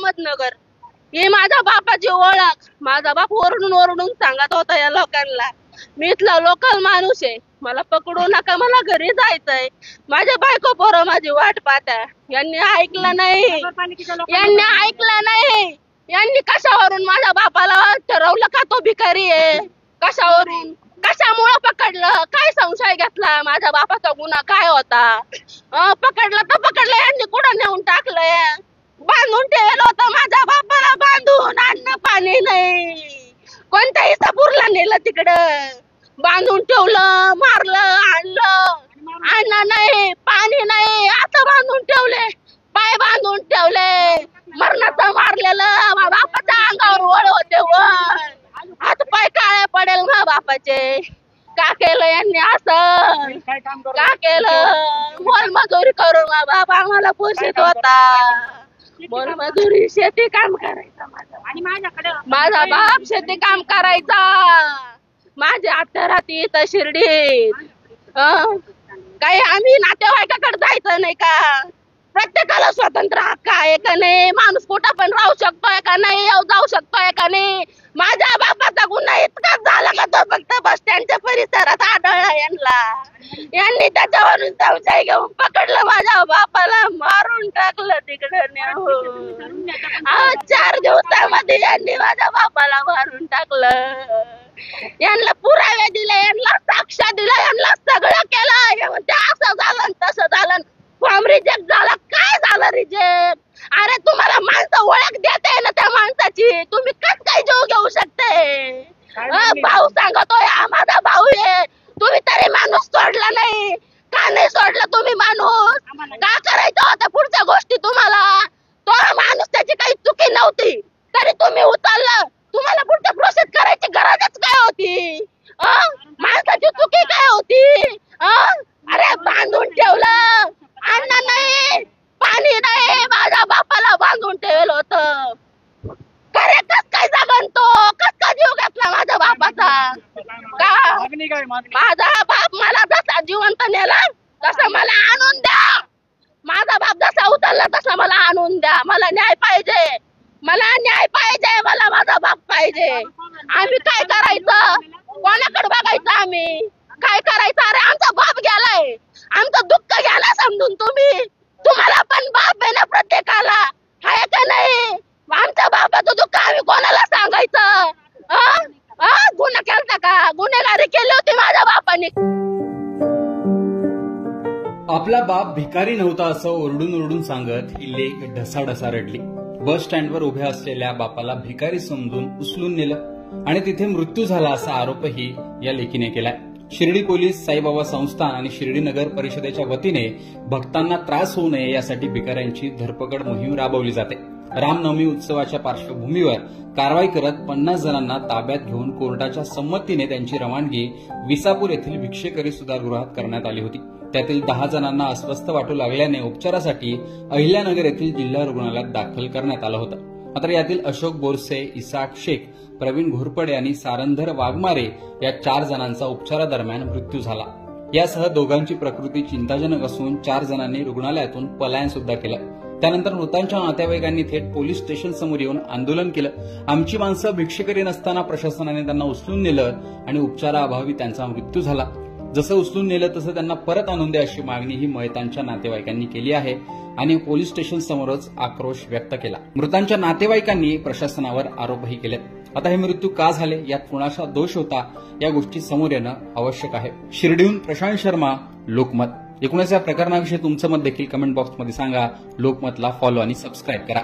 अहमदनगर. ही माझ्या बापाची ओळख. माझा बाप ओरडून ओरडून सांगत होता या लोकांना, मी इथला लोकल माणूस आहे, मला पकडू नका, मला घरी जायचंय. माझ्या बायको पोरं माझी वाट पाहता. यांनी ऐकलं नाही, यांनी कशावरून माझ्या बापाला ठरवलं का तो भिकारी आहे? कशावरून, कशामुळे पकडलं? काय संशय घेतला? माझ्या बापाचा गुन्हा काय होता? पकडलं तर पकडलं, यांनी कुठं नेऊन टाकलंय? बांधून ठेवलं होतं माझ्या बापाला, बांधून. अन्न पाणी नाही, कोणत्याही सपूरला नेलं तिकडं, बांधून ठेवलं, मारलं, आणलं, अन्न नाही, पाणी नाही, आता बांधून ठेवले, पाय बांधून ठेवले. मरणाचं मारलेलं बापाच्या अंगावर वळ होते, वळ. आता पाय काळे पडेल मा बापाचे. का केलं यांनी असं? का केलं? मोलमजुरी करून बाबा आम्हाला पोषित होता. मोलमजुरी, शेती काम करायचा माझा बाप, शेती काम करायचा. माझी आत्या राहते इथं शिर्डीत. काही आम्ही नातेवाईकाकडे जायचं नाही का? प्रत्येकाला स्वतंत्र हक्क आहे का नाही? माणूस कुठं पण राहू शकतोय का नाही? जाऊ शकतोय का नाही? माझ्या बापाचा गुन्हा इतकाच झाला का तो फक्त बस स्टँडच्या परिसरात आढळला यांनी त्याच्यावरून संशय घेऊन पकडलं, माझ्या बापाला मारून टाकलं तिकडं नेऊन. 4 दिवसामध्ये यांनी माझ्या बापाला मारून टाकलं. यांना पुरावे दिले, यांना साक्ष दिला, यांना सगळं केलं. असं झालं तसं झालं, फॉर्म रिजेक्ट झाला. काय झालं रिजेक्ट? अरे तुम्हाला माणसं ओळख देते ना त्या माणसाची, तुम्ही कस काय जीव घेऊ शकते? भाऊ सांगतोय माझा भाऊ आहे, तुम्ही तरी माणूस सोडला नाही. का नाही सोडला तुम्ही माणूस? का करायचं होतं पुढच्या गोष्टी तुम्हाला? तो माणूस, त्याची काही चुकी नव्हती तरी तुम्ही उचललं. तुम्हाला पुढच्या प्रोसेस करायची गरजच काय होती? माणसाची चुकी काय होती? अरे बांधून ठेवलं, अन्न नाही, पाणी नाही, माझ्या बापाला बांधून ठेवलं होतं. खरे कस काय जगन तो? कस काय जीव घेतला माझ्या बापाचा? का माझा बाप मला जसा जिवंत नेला तसं मला आणून द्या. माझा बाप जसा उचलला तसा मला आणून द्या. मला न्याय पाहिजे, मला न्याय पाहिजे, मला माझा बाप पाहिजे. आम्ही काय करायचं? कोणाकडे बघायचं? आम्ही काय करायचं? अरे आमचा बाप गेलाय, आमचं दुःख घ्यायला समजून तुम्ही. तुम्हाला पण बाप आहे ना प्रत्येकाला, आहे का नाही? आमच्या बापाचं दुःख आम्ही कोणाला सांगायचं? गुन्हा केलता का? गुन्हेगारी केली होती माझ्या बापाने. आपला बाप भिकारी नव्हता असं ओरडून ओरडून सांगत ही लेक ढसाढसा रडली. बस स्टँडवर उभ्या असलेल्या बापाला भिकारी समजून उचलून नेलं आणि तिथे मृत्यू झाला असा आरोपही या लेकीने केलाय. शिर्डी पोलीस, साईबाबा संस्थान आणि शिर्डी नगर परिषदेच्या वतीने भक्तांना त्रास होऊ नये यासाठी भिकाऱ्यांची धरपकड मोहीम राबवली जाते. रामनवमी उत्सवाच्या पार्श्वभूमीवर कारवाई करत 50 जणांना ताब्यात घेऊन कोर्टाच्या संमतीने त्यांची रवानगी विसापूर येथील भिक्षेकरी सुधारगृहात करण्यात आली होती. त्यातील 10 जणांना अस्वस्थ वाटू लागल्याने उपचारासाठी अहिल्यानगर येथील जिल्हा रुग्णालयात दाखल करण्यात आलं होतं. मात्र यातील अशोक बोरसे, इसाक शेख, प्रवीण घोरपडे आणि सारंधर वाघमारे या 4 जणांचा उपचारादरम्यान मृत्यू झाला. यासह दोघांची प्रकृती चिंताजनक असून 4 जणांनी रुग्णालयातून पलायन सुद्धा केलं. त्यानंतर मृतांच्या नातेवाईकांनी थेट पोलीस स्टेशन समोर येऊन आंदोलन केलं. आमची माणसं भिक्षेकरी नसताना प्रशासनाने त्यांना उचलून नेलं आणि उपचाराअभावी त्यांचा मृत्यू झाला. जसं उचलून नेलं तसं त्यांना परत आणून द्या अशी मागणी ही मयतांच्या नातेवाईकांनी केली आहे आणि पोलीस स्टेशन समोरच आक्रोश व्यक्त केला. मृतांच्या नातेवाईकांनी प्रशासनावर आरोपही केलेत. आता हे मृत्यू का झाले, यात कुणाचा दोष होता, या गोष्टी समोर येणं आवश्यक आहे. शिर्डीहून प्रशांत शर्मा, लोकमत. एकूणच या प्रकरणाविषयी तुमचं मत देखील कमेंट बॉक्समध्ये सांगा. लोकमतला फॉलो आणि सबस्क्राईब करा.